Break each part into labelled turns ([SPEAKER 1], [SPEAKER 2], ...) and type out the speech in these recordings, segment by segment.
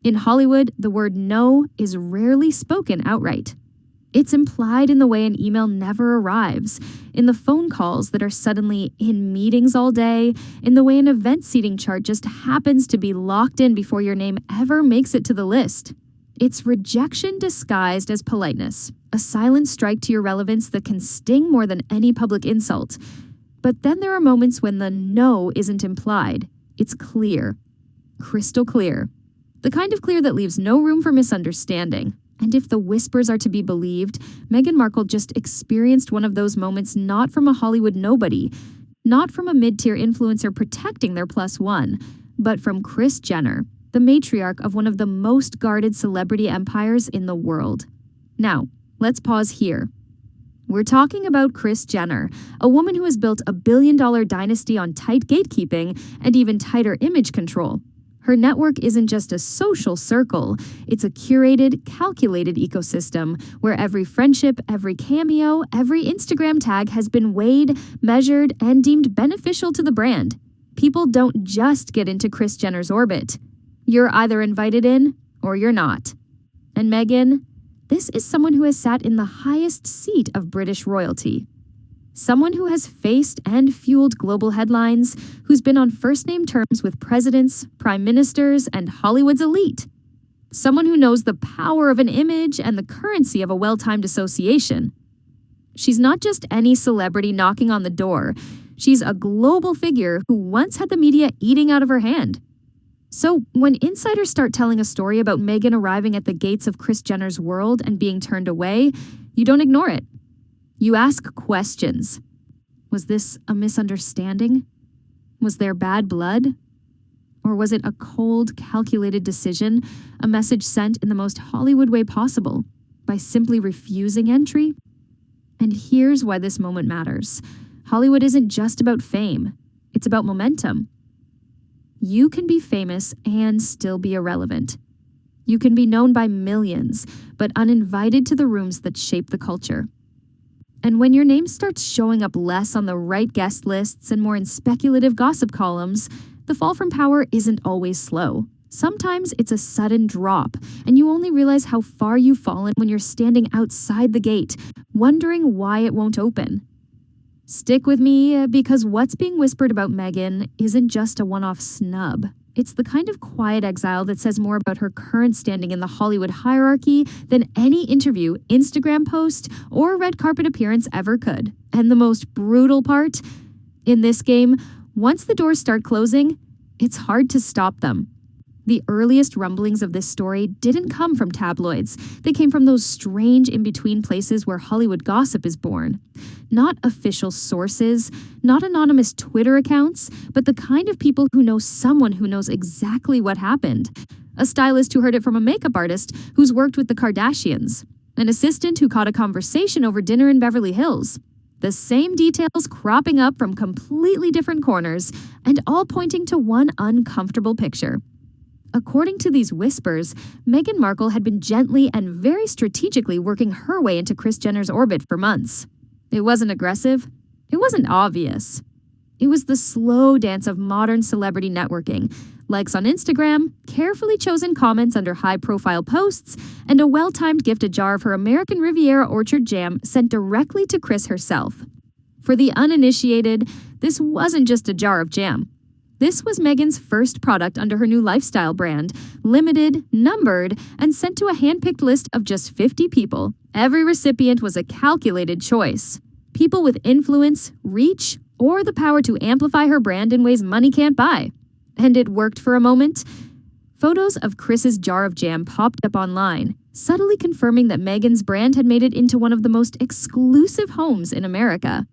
[SPEAKER 1] In Hollywood, the word no is rarely spoken outright. It's implied in the way an email never arrives, in the phone calls that are suddenly in meetings all day, in the way an event seating chart just happens to be locked in before your name ever makes it to the list. It's rejection disguised as politeness, a silent strike to your relevance that can sting more than any public insult. But then there are moments when the no isn't implied. It's clear. Crystal clear. The kind of clear that leaves no room for misunderstanding. And if the whispers are to be believed, Meghan Markle just experienced one of those moments not from a Hollywood nobody, not from a mid-tier influencer protecting their plus one, but from Kris Jenner, the matriarch of one of the most guarded celebrity empires in the world. Now, let's pause here. We're talking about Kris Jenner, a woman who has built a billion-dollar dynasty on tight gatekeeping and even tighter image control. Her network isn't just a social circle, it's a curated, calculated ecosystem where every friendship, every cameo, every Instagram tag has been weighed, measured, and deemed beneficial to the brand. People don't just get into Kris Jenner's orbit. You're either invited in or you're not. And Meghan, this is someone who has sat in the highest seat of British royalty. Someone who has faced and fueled global headlines, who's been on first-name terms with presidents, prime ministers, and Hollywood's elite. Someone who knows the power of an image and the currency of a well-timed association. She's not just any celebrity knocking on the door. She's a global figure who once had the media eating out of her hand. So when insiders start telling a story about Meghan arriving at the gates of Kris Jenner's world and being turned away, you don't ignore it. You ask questions. Was this a misunderstanding? Was there bad blood? Or was it a cold, calculated decision, a message sent in the most Hollywood way possible, by simply refusing entry? And here's why this moment matters. Hollywood isn't just about fame. It's about momentum. You can be famous and still be irrelevant. You can be known by millions, but uninvited to the rooms that shape the culture. And when your name starts showing up less on the right guest lists and more in speculative gossip columns, the fall from power isn't always slow. Sometimes it's a sudden drop, and you only realize how far you've fallen when you're standing outside the gate, wondering why it won't open. Stick with me, because what's being whispered about Meghan isn't just a one-off snub. It's the kind of quiet exile that says more about her current standing in the Hollywood hierarchy than any interview, Instagram post, or red carpet appearance ever could. And the most brutal part? In this game, once the doors start closing, it's hard to stop them. The earliest rumblings of this story didn't come from tabloids. They came from those strange in-between places where Hollywood gossip is born. Not official sources, not anonymous Twitter accounts, but the kind of people who know someone who knows exactly what happened. A stylist who heard it from a makeup artist who's worked with the Kardashians. An assistant who caught a conversation over dinner in Beverly Hills. The same details cropping up from completely different corners, and all pointing to one uncomfortable picture. According to these whispers, Meghan Markle had been gently and very strategically working her way into Kris Jenner's orbit for months. It wasn't aggressive. It wasn't obvious. It was the slow dance of modern celebrity networking. Likes on Instagram, carefully chosen comments under high-profile posts, and a well-timed gift jar of her American Riviera orchard jam sent directly to Kris herself. For the uninitiated, this wasn't just a jar of jam. This was Meghan's first product under her new lifestyle brand, limited, numbered, and sent to a hand-picked list of just 50 people. Every recipient was a calculated choice. People with influence, reach, or the power to amplify her brand in ways money can't buy. And it worked for a moment. Photos of Kris's jar of jam popped up online, subtly confirming that Meghan's brand had made it into one of the most exclusive homes in America.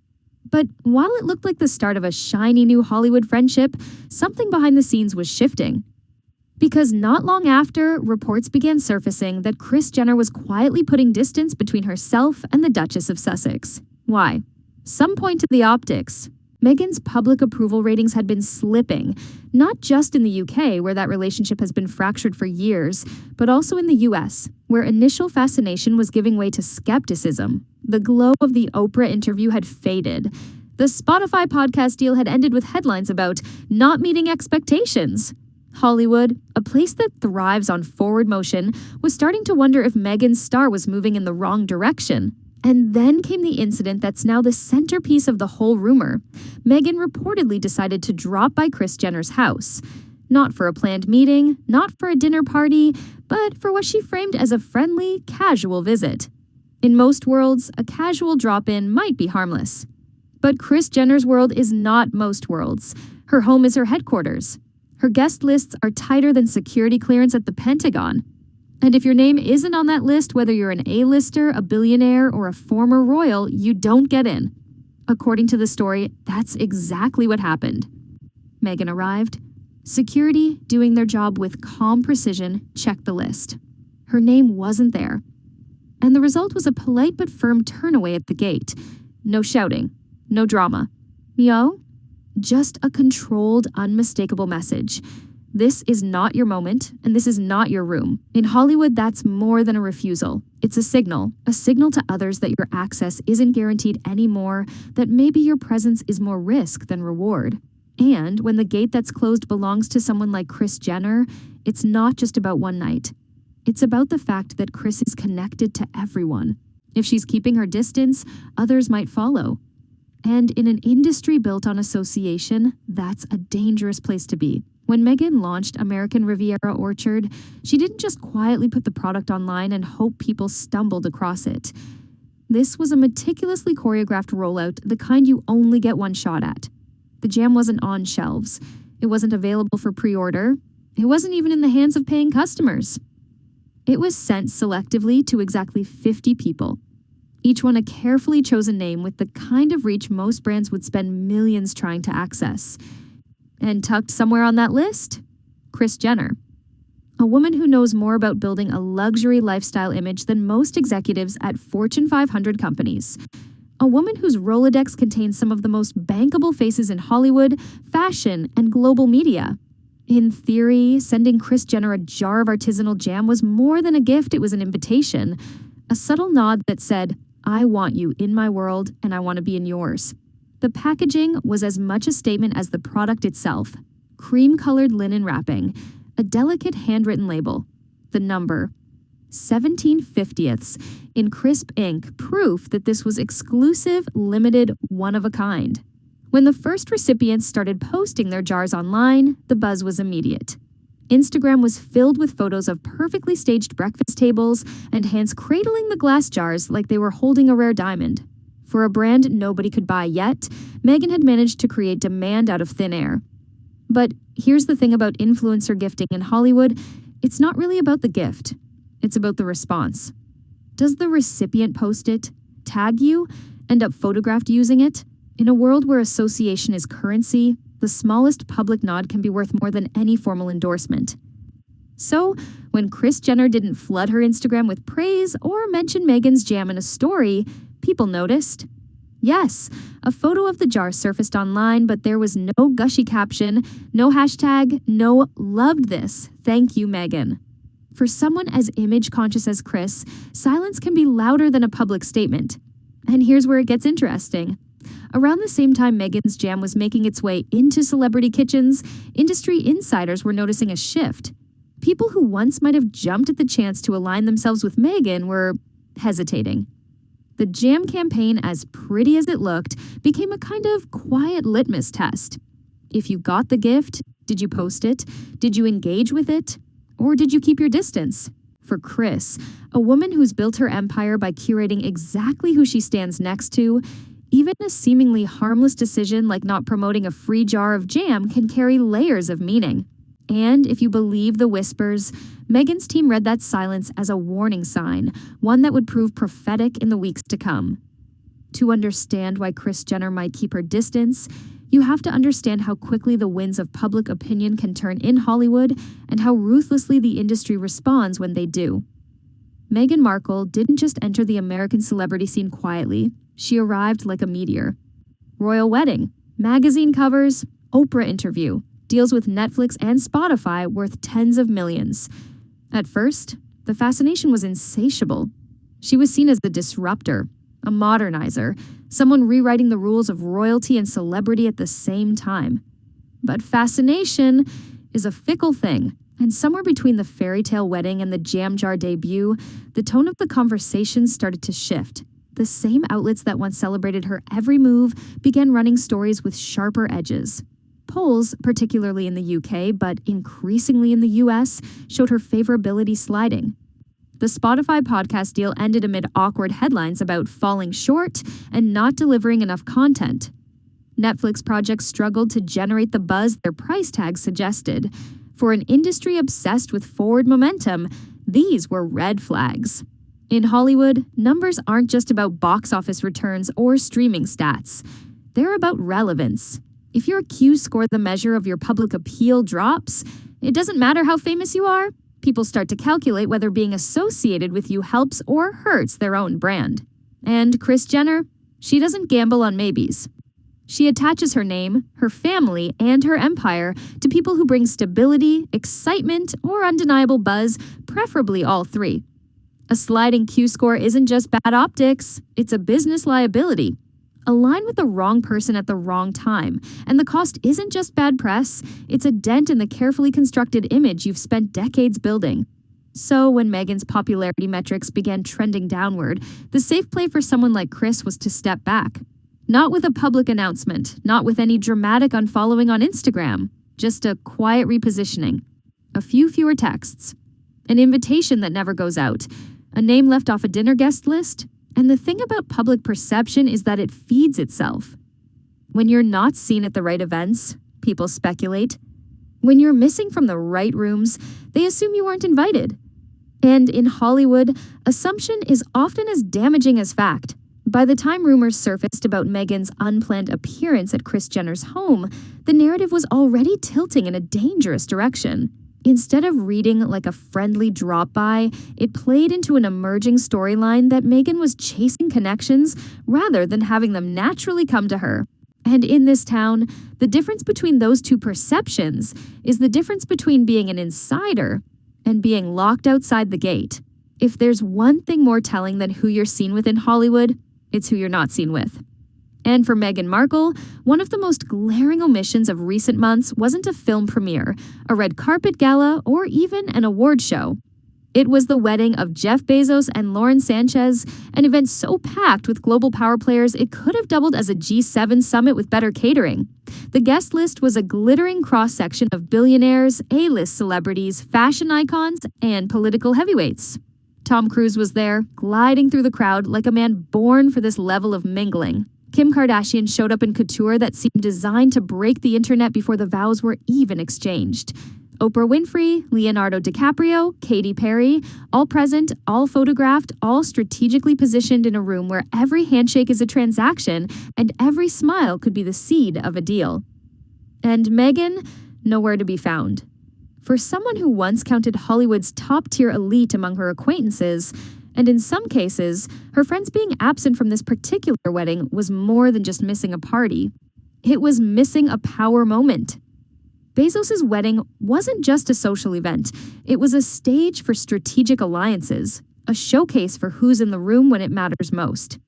[SPEAKER 1] But while it looked like the start of a shiny new Hollywood friendship, something behind the scenes was shifting. Because not long after, reports began surfacing that Kris Jenner was quietly putting distance between herself and the Duchess of Sussex. Why? Some point to the optics. Meghan's public approval ratings had been slipping, not just in the UK, where that relationship has been fractured for years, but also in the US, where initial fascination was giving way to skepticism. The glow of the Oprah interview had faded. The Spotify podcast deal had ended with headlines about not meeting expectations. Hollywood, a place that thrives on forward motion, was starting to wonder if Meghan's star was moving in the wrong direction. And then came the incident that's now the centerpiece of the whole rumor. Meghan reportedly decided to drop by Kris Jenner's house. Not for a planned meeting, not for a dinner party, but for what she framed as a friendly, casual visit. In most worlds, a casual drop-in might be harmless. But Kris Jenner's world is not most worlds. Her home is her headquarters. Her guest lists are tighter than security clearance at the Pentagon. And if your name isn't on that list, whether you're an A-lister, a billionaire, or a former royal, you don't get in. According to the story, that's exactly what happened. Meghan arrived. Security, doing their job with calm precision, checked the list. Her name wasn't there. And the result was a polite but firm turnaway at the gate. No shouting. No drama. Yo? Just a controlled, unmistakable message. This is not your moment, and this is not your room. In Hollywood, that's more than a refusal. It's a signal to others that your access isn't guaranteed anymore, that maybe your presence is more risk than reward. And when the gate that's closed belongs to someone like Kris Jenner, it's not just about one night. It's about the fact that Kris is connected to everyone. If she's keeping her distance, others might follow. And in an industry built on association, that's a dangerous place to be. When Meghan launched American Riviera Orchard, she didn't just quietly put the product online and hope people stumbled across it. This was a meticulously choreographed rollout, the kind you only get one shot at. The jam wasn't on shelves. It wasn't available for pre-order. It wasn't even in the hands of paying customers. It was sent selectively to exactly 50 people. Each one a carefully chosen name with the kind of reach most brands would spend millions trying to access. And tucked somewhere on that list? Kris Jenner. A woman who knows more about building a luxury lifestyle image than most executives at Fortune 500 companies. A woman whose Rolodex contains some of the most bankable faces in Hollywood, fashion, and global media. In theory, sending Kris Jenner a jar of artisanal jam was more than a gift, it was an invitation. A subtle nod that said, I want you in my world and I want to be in yours. The packaging was as much a statement as the product itself. Cream-colored linen wrapping, a delicate handwritten label, the number, 17/50ths, in crisp ink, proof that this was exclusive, limited, one of a kind. When the first recipients started posting their jars online, the buzz was immediate. Instagram was filled with photos of perfectly staged breakfast tables and hands cradling the glass jars like they were holding a rare diamond. For a brand nobody could buy yet, Meghan had managed to create demand out of thin air. But here's the thing about influencer gifting in Hollywood, it's not really about the gift. It's about the response. Does the recipient post it, tag you, end up photographed using it? In a world where association is currency, the smallest public nod can be worth more than any formal endorsement. So, when Kris Jenner didn't flood her Instagram with praise or mention Meghan's jam in a story, people noticed. Yes, a photo of the jar surfaced online, but there was no gushy caption, no hashtag, no loved this, thank you Meghan. For someone as image-conscious as Kris, silence can be louder than a public statement. And here's where it gets interesting. Around the same time Meghan's jam was making its way into celebrity kitchens, industry insiders were noticing a shift. People who once might have jumped at the chance to align themselves with Meghan were hesitating. The jam campaign, as pretty as it looked, became a kind of quiet litmus test. If you got the gift, did you post it? Did you engage with it? Or did you keep your distance? For Kris, a woman who's built her empire by curating exactly who she stands next to, even a seemingly harmless decision like not promoting a free jar of jam can carry layers of meaning. And if you believe the whispers, Meghan's team read that silence as a warning sign, one that would prove prophetic in the weeks to come. To understand why Kris Jenner might keep her distance, you have to understand how quickly the winds of public opinion can turn in Hollywood and how ruthlessly the industry responds when they do. Meghan Markle didn't just enter the American celebrity scene quietly, she arrived like a meteor. Royal wedding, magazine covers, Oprah interview, deals with Netflix and Spotify worth tens of millions. At first, the fascination was insatiable. She was seen as the disruptor, a modernizer, someone rewriting the rules of royalty and celebrity at the same time. But fascination, is a fickle thing, and somewhere between the fairy tale wedding and the jam jar debut, the tone of the conversation started to shift. The same outlets that once celebrated her every move began running stories with sharper edges. Polls, particularly in the UK, but increasingly in the US, showed her favorability sliding. The Spotify podcast deal ended amid awkward headlines about falling short and not delivering enough content. Netflix projects struggled to generate the buzz their price tags suggested. For an industry obsessed with forward momentum, these were red flags. In Hollywood, numbers aren't just about box office returns or streaming stats. They're about relevance. If your Q score, the measure of your public appeal, drops, it doesn't matter how famous you are. People start to calculate whether being associated with you helps or hurts their own brand. And Kris Jenner, she doesn't gamble on maybes. She attaches her name, her family, and her empire to people who bring stability, excitement, or undeniable buzz, preferably all three. A sliding Q score isn't just bad optics, it's a business liability. Align with the wrong person at the wrong time, and the cost isn't just bad press, it's a dent in the carefully constructed image you've spent decades building. So when Meghan's popularity metrics began trending downward, the safe play for someone like Kris was to step back. Not with a public announcement, not with any dramatic unfollowing on Instagram, just a quiet repositioning. A few fewer texts. An invitation that never goes out. A name left off a dinner guest list. And the thing about public perception is that it feeds itself. When you're not seen at the right events, people speculate. When you're missing from the right rooms, they assume you weren't invited. And in Hollywood, assumption is often as damaging as fact. By the time rumors surfaced about Meghan's unplanned appearance at Kris Jenner's home, the narrative was already tilting in a dangerous direction. Instead of reading like a friendly drop-by, it played into an emerging storyline that Meghan was chasing connections rather than having them naturally come to her. And in this town, the difference between those two perceptions is the difference between being an insider and being locked outside the gate. If there's one thing more telling than who you're seen with in Hollywood, it's who you're not seen with. And for Meghan Markle, one of the most glaring omissions of recent months wasn't a film premiere, a red carpet gala, or even an award show. It was the wedding of Jeff Bezos and Lauren Sanchez, an event so packed with global power players it could have doubled as a G7 summit with better catering. The guest list was a glittering cross-section of billionaires, A-list celebrities, fashion icons, and political heavyweights. Tom Cruise was there, gliding through the crowd like a man born for this level of mingling. Kim Kardashian showed up in couture that seemed designed to break the internet before the vows were even exchanged. Oprah Winfrey, Leonardo DiCaprio, Katy Perry, all present, all photographed, all strategically positioned in a room where every handshake is a transaction and every smile could be the seed of a deal. And Meghan, nowhere to be found. For someone who once counted Hollywood's top-tier elite among her acquaintances, and in some cases, her friends being absent from this particular wedding was more than just missing a party. It was missing a power moment. Bezos' wedding wasn't just a social event. It was a stage for strategic alliances, a showcase for who's in the room when it matters most.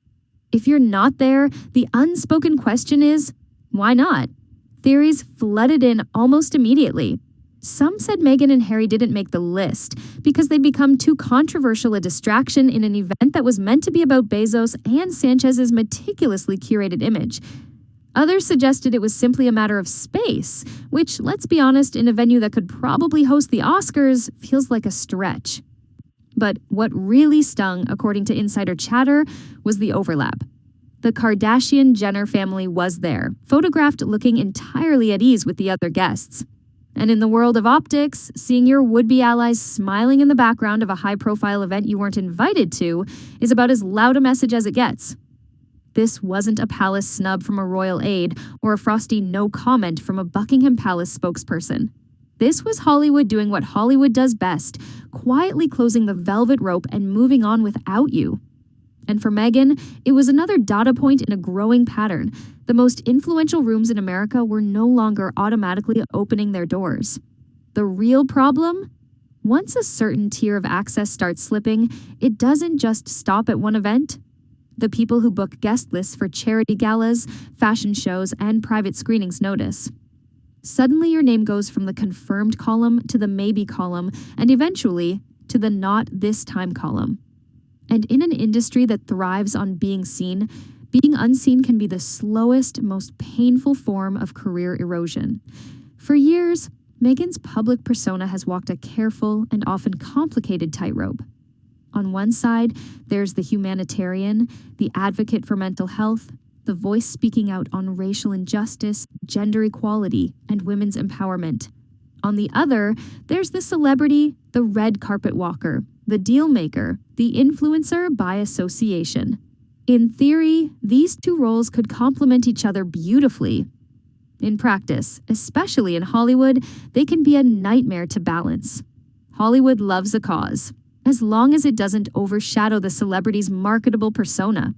[SPEAKER 1] If you're not there, the unspoken question is, why not? Theories flooded in almost immediately. Some said Meghan and Harry didn't make the list because they'd become too controversial a distraction in an event that was meant to be about Bezos and Sanchez's meticulously curated image. Others suggested it was simply a matter of space, which, let's be honest, in a venue that could probably host the Oscars, feels like a stretch. But what really stung, according to insider chatter, was the overlap. The Kardashian-Jenner family was there, photographed looking entirely at ease with the other guests. And in the world of optics, seeing your would-be allies smiling in the background of a high-profile event you weren't invited to is about as loud a message as it gets. This wasn't a palace snub from a royal aide or a frosty no comment from a Buckingham Palace spokesperson. This was Hollywood doing what Hollywood does best, quietly closing the velvet rope and moving on without you. And for Meghan, it was another data point in a growing pattern. The most influential rooms in America were no longer automatically opening their doors. The real problem? Once a certain tier of access starts slipping, it doesn't just stop at one event. The people who book guest lists for charity galas, fashion shows, and private screenings notice. Suddenly your name goes from the confirmed column to the maybe column, and eventually to the not this time column. And in an industry that thrives on being seen, being unseen can be the slowest, most painful form of career erosion. For years, Meghan's public persona has walked a careful and often complicated tightrope. On one side, there's the humanitarian, the advocate for mental health, the voice speaking out on racial injustice, gender equality, and women's empowerment. On the other, there's the celebrity, the red carpet walker, the deal maker, the influencer by association. In theory, these two roles could complement each other beautifully. In practice, especially in Hollywood, they can be a nightmare to balance. Hollywood loves a cause, as long as it doesn't overshadow the celebrity's marketable persona.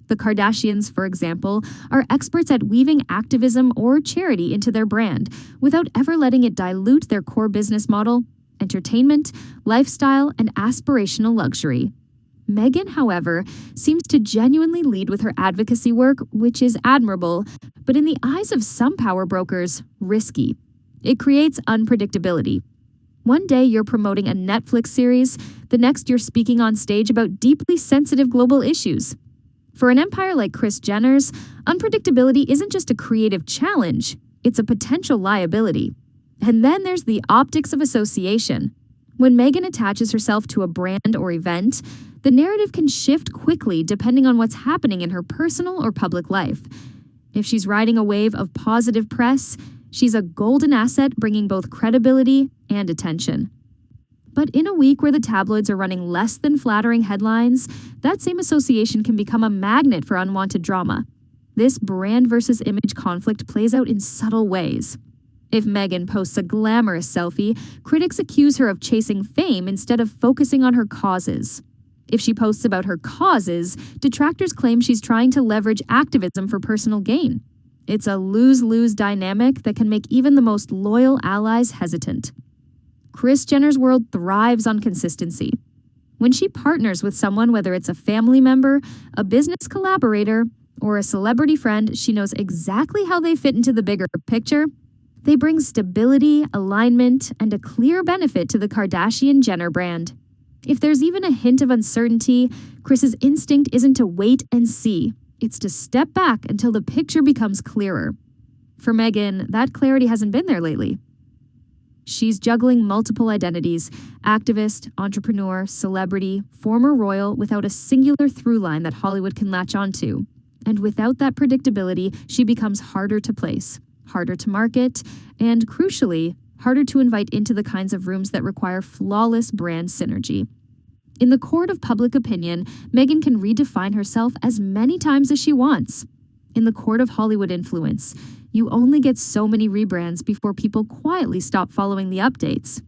[SPEAKER 1] The Kardashians, for example, are experts at weaving activism or charity into their brand without ever letting it dilute their core business model: entertainment, lifestyle, and aspirational luxury. Meghan, however, seems to genuinely lead with her advocacy work, which is admirable, but in the eyes of some power brokers, risky. It creates unpredictability. One day you're promoting a Netflix series, the next you're speaking on stage about deeply sensitive global issues. For an empire like Kris Jenner's, unpredictability isn't just a creative challenge, it's a potential liability. And then there's the optics of association. When Meghan attaches herself to a brand or event, the narrative can shift quickly depending on what's happening in her personal or public life. If she's riding a wave of positive press, she's a golden asset bringing both credibility and attention. But in a week where the tabloids are running less than flattering headlines, that same association can become a magnet for unwanted drama. This brand versus image conflict plays out in subtle ways. If Meghan posts a glamorous selfie, critics accuse her of chasing fame instead of focusing on her causes. If she posts about her causes, detractors claim she's trying to leverage activism for personal gain. It's a lose-lose dynamic that can make even the most loyal allies hesitant. Kris Jenner's world thrives on consistency. When she partners with someone, whether it's a family member, a business collaborator, or a celebrity friend, she knows exactly how they fit into the bigger picture. They bring stability, alignment, and a clear benefit to the Kardashian-Jenner brand. If there's even a hint of uncertainty, Kris's instinct isn't to wait and see. It's to step back until the picture becomes clearer. For Meghan, that clarity hasn't been there lately. She's juggling multiple identities: activist, entrepreneur, celebrity, former royal, without a singular through line that Hollywood can latch onto. And without that predictability, she becomes harder to place, harder to market, and crucially, harder to invite into the kinds of rooms that require flawless brand synergy. In the court of public opinion, Meghan can redefine herself as many times as she wants. In the court of Hollywood influence, you only get so many rebrands before people quietly stop following the updates.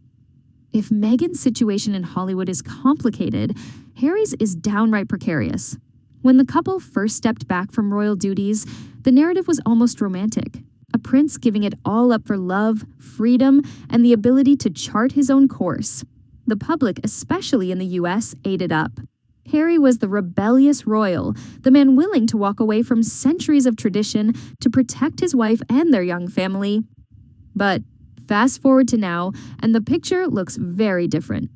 [SPEAKER 1] If Meghan's situation in Hollywood is complicated, Harry's is downright precarious. When the couple first stepped back from royal duties, the narrative was almost romantic. A prince giving it all up for love, freedom, and the ability to chart his own course. The public, especially in the US, ate it up. Harry was the rebellious royal, the man willing to walk away from centuries of tradition to protect his wife and their young family. But fast forward to now, and the picture looks very different.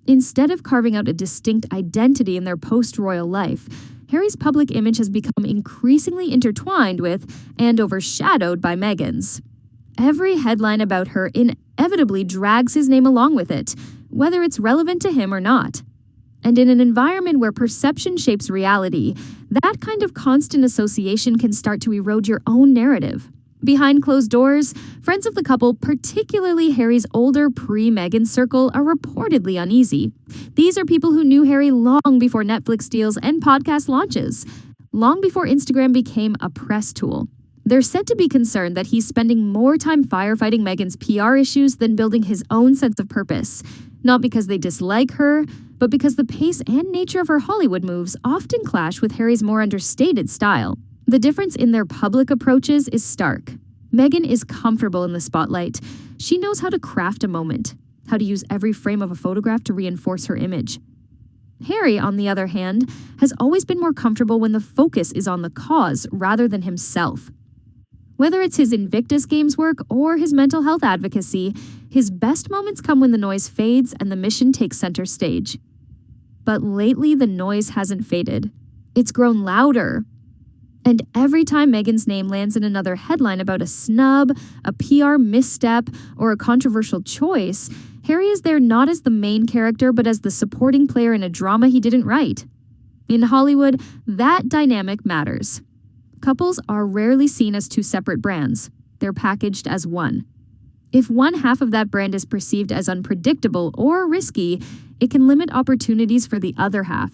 [SPEAKER 1] Instead of carving out a distinct identity in their post-royal life, Harry's public image has become increasingly intertwined with and overshadowed by Meghan's. Every headline about her inevitably drags his name along with it, whether it's relevant to him or not. And in an environment where perception shapes reality, that kind of constant association can start to erode your own narrative. Behind closed doors, friends of the couple, particularly Harry's older pre-Meghan circle, are reportedly uneasy. These are people who knew Harry long before Netflix deals and podcast launches, long before Instagram became a press tool. They're said to be concerned that he's spending more time firefighting Meghan's PR issues than building his own sense of purpose, not because they dislike her, but because the pace and nature of her Hollywood moves often clash with Harry's more understated style. The difference in their public approaches is stark. Meghan is comfortable in the spotlight. She knows how to craft a moment, how to use every frame of a photograph to reinforce her image. Harry, on the other hand, has always been more comfortable when the focus is on the cause rather than himself. Whether it's his Invictus Games work or his mental health advocacy, his best moments come when the noise fades and the mission takes center stage. But lately, the noise hasn't faded. It's grown louder. And every time Meghan's name lands in another headline about a snub, a PR misstep, or a controversial choice, Harry is there not as the main character but as the supporting player in a drama he didn't write. In Hollywood, that dynamic matters. Couples are rarely seen as two separate brands. They're packaged as one. If one half of that brand is perceived as unpredictable or risky, it can limit opportunities for the other half.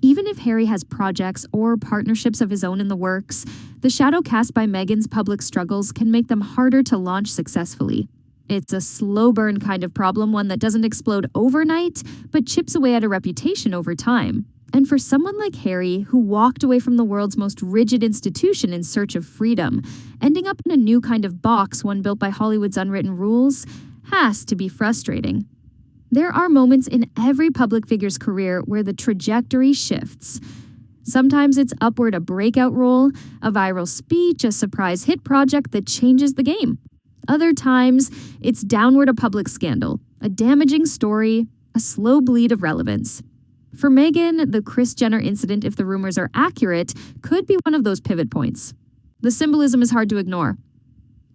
[SPEAKER 1] Even if Harry has projects or partnerships of his own in the works, the shadow cast by Meghan's public struggles can make them harder to launch successfully. It's a slow burn kind of problem, one that doesn't explode overnight, but chips away at a reputation over time. And for someone like Harry, who walked away from the world's most rigid institution in search of freedom, ending up in a new kind of box, one built by Hollywood's unwritten rules, has to be frustrating. There are moments in every public figure's career where the trajectory shifts. Sometimes it's upward, a breakout role, a viral speech, a surprise hit project that changes the game. Other times, it's downward, a public scandal, a damaging story, a slow bleed of relevance. For Meghan, the Kris Jenner incident, if the rumors are accurate, could be one of those pivot points. The symbolism is hard to ignore.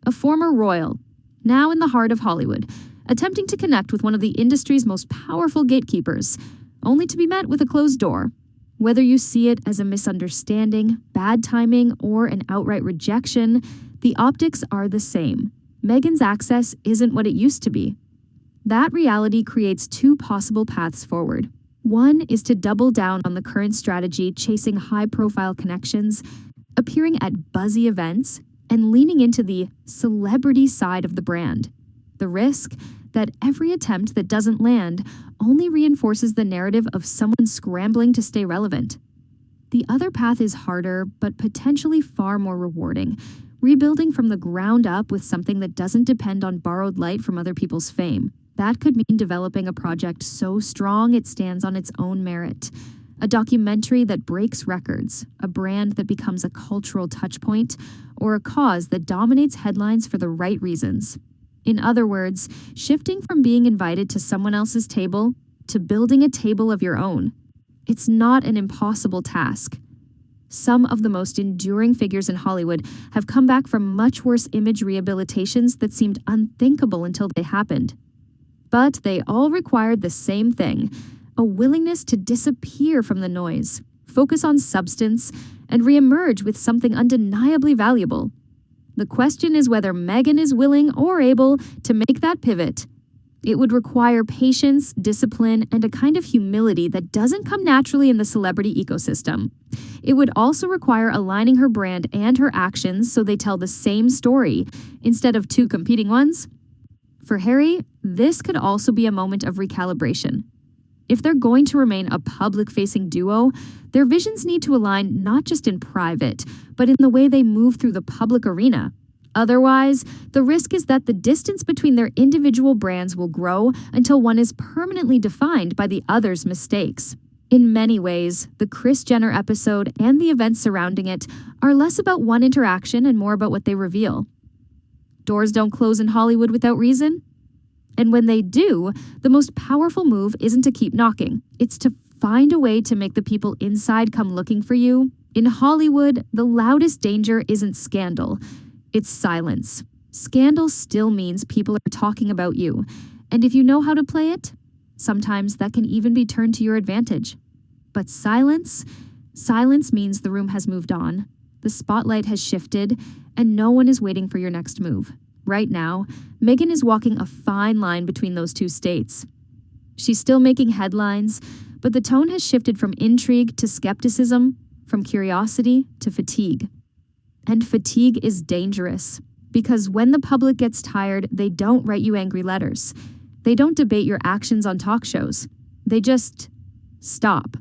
[SPEAKER 1] A former royal, now in the heart of Hollywood, attempting to connect with one of the industry's most powerful gatekeepers, only to be met with a closed door. Whether you see it as a misunderstanding, bad timing, or an outright rejection, the optics are the same. Meghan's access isn't what it used to be. That reality creates two possible paths forward. One is to double down on the current strategy, chasing high-profile connections, appearing at buzzy events, and leaning into the celebrity side of the brand. The risk that every attempt that doesn't land only reinforces the narrative of someone scrambling to stay relevant. The other path is harder, but potentially far more rewarding, rebuilding from the ground up with something that doesn't depend on borrowed light from other people's fame. That could mean developing a project so strong it stands on its own merit. A documentary that breaks records, a brand that becomes a cultural touchpoint, or a cause that dominates headlines for the right reasons. In other words, shifting from being invited to someone else's table to building a table of your own. It's not an impossible task. Some of the most enduring figures in Hollywood have come back from much worse image rehabilitations that seemed unthinkable until they happened. But they all required the same thing, a willingness to disappear from the noise, focus on substance, and reemerge with something undeniably valuable. The question is whether Meghan is willing or able to make that pivot. It would require patience, discipline, and a kind of humility that doesn't come naturally in the celebrity ecosystem. It would also require aligning her brand and her actions so they tell the same story, instead of two competing ones. For Harry, this could also be a moment of recalibration. If they're going to remain a public-facing duo, their visions need to align not just in private, but in the way they move through the public arena. Otherwise, the risk is that the distance between their individual brands will grow until one is permanently defined by the other's mistakes. In many ways, the Kris Jenner episode and the events surrounding it are less about one interaction and more about what they reveal. Doors don't close in Hollywood without reason. And when they do, the most powerful move isn't to keep knocking. It's to find a way to make the people inside come looking for you. In Hollywood, the loudest danger isn't scandal. It's silence. Scandal still means people are talking about you. And if you know how to play it, sometimes that can even be turned to your advantage. But silence means the room has moved on. The spotlight has shifted, and no one is waiting for your next move. Right now, Meghan is walking a fine line between those two states. She's still making headlines, but the tone has shifted from intrigue to skepticism, from curiosity to fatigue. And fatigue is dangerous, because when the public gets tired, they don't write you angry letters. They don't debate your actions on talk shows. They just stop.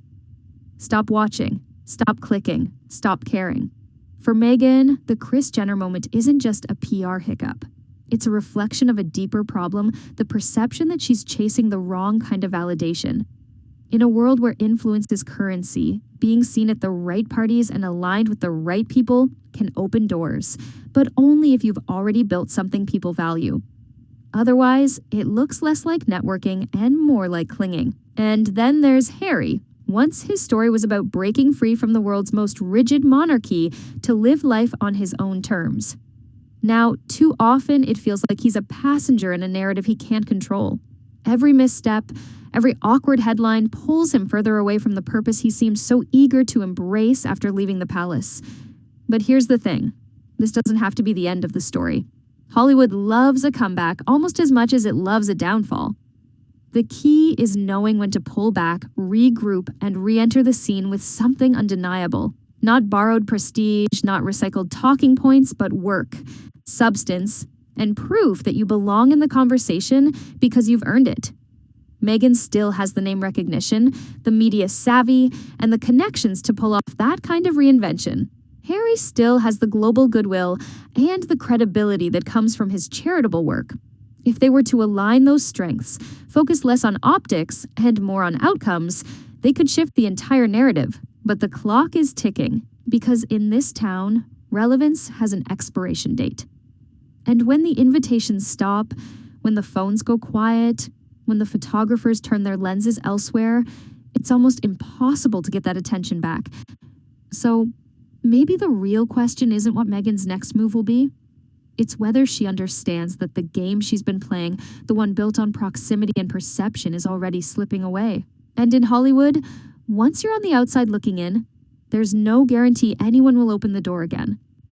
[SPEAKER 1] Stop watching. Stop clicking. Stop caring. For Meghan, the Kris Jenner moment isn't just a PR hiccup. It's a reflection of a deeper problem, the perception that she's chasing the wrong kind of validation. In a world where influence is currency, being seen at the right parties and aligned with the right people can open doors, but only if you've already built something people value. Otherwise, it looks less like networking and more like clinging. And then there's Harry. Once his story was about breaking free from the world's most rigid monarchy to live life on his own terms. Now, too often it feels like he's a passenger in a narrative he can't control. Every misstep, every awkward headline pulls him further away from the purpose he seems so eager to embrace after leaving the palace. But here's the thing. This doesn't have to be the end of the story. Hollywood loves a comeback almost as much as it loves a downfall. The key is knowing when to pull back, regroup, and re-enter the scene with something undeniable. Not borrowed prestige, not recycled talking points, but work, substance, and proof that you belong in the conversation because you've earned it. Meghan still has the name recognition, the media savvy, and the connections to pull off that kind of reinvention. Harry still has the global goodwill and the credibility that comes from his charitable work. If they were to align those strengths, focus less on optics and more on outcomes, they could shift the entire narrative. But the clock is ticking, because in this town, relevance has an expiration date. And when the invitations stop, when the phones go quiet, when the photographers turn their lenses elsewhere, it's almost impossible to get that attention back. So maybe the real question isn't what Meghan's next move will be. It's whether she understands that the game she's been playing, the one built on proximity and perception, is already slipping away. And in Hollywood, once you're on the outside looking in, there's no guarantee anyone will open the door again.